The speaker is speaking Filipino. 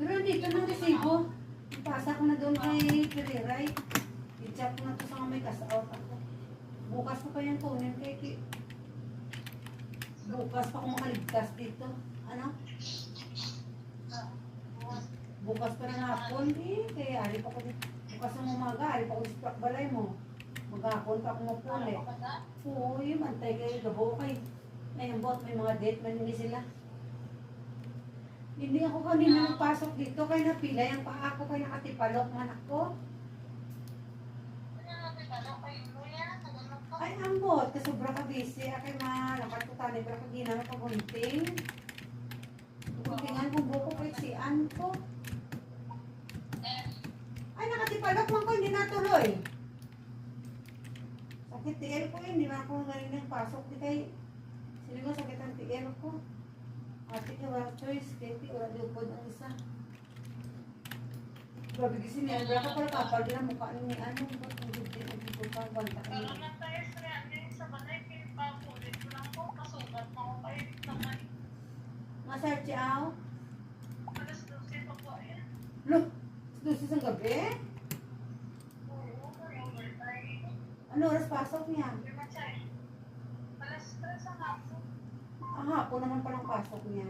Pero dito ng resibo. Ipasa ko na doon kay Periray. I-chat ko na to sa may kas-out ako. Bukas ko pa yung kunin kay bukas pa kung makaligtas dito. Ano? Bukas pa ng hapon. Kaya ari pa ko dito. Bukas ng umaga, ari pa ko dito sa balay mo. Maghapon pa akong mapuli. Oo, yung antay kayo gabo kay. Ay, ang bot, may mga date man hindi sila. Hindi ako kanina nagpasok dito, kaya napila yung paa ko, kaya nakatipalok man ako. Ay, ang bot, kasobra ka busy, akay malakat ko tali, pero kagina na pagunting. Guntingan kong buko ko, iksian ko. Ay, nakatipalok man ko, hindi natuloy. Sakit tiil ko, hindi na ako galing ng pasok. Di kay, sili ko sakit ang tiil ko. Ate ka wala choice, kaya wala lupod ang isa. Grabe kasi niya, wala ka pala kapal din ang mukha ni ano, ba't ang gudin ang dito pa, banta ka niya. Masar siyaw? Look, dosis ang gabi? Ano oras pasok niya? Hapon naman palang pasok niya.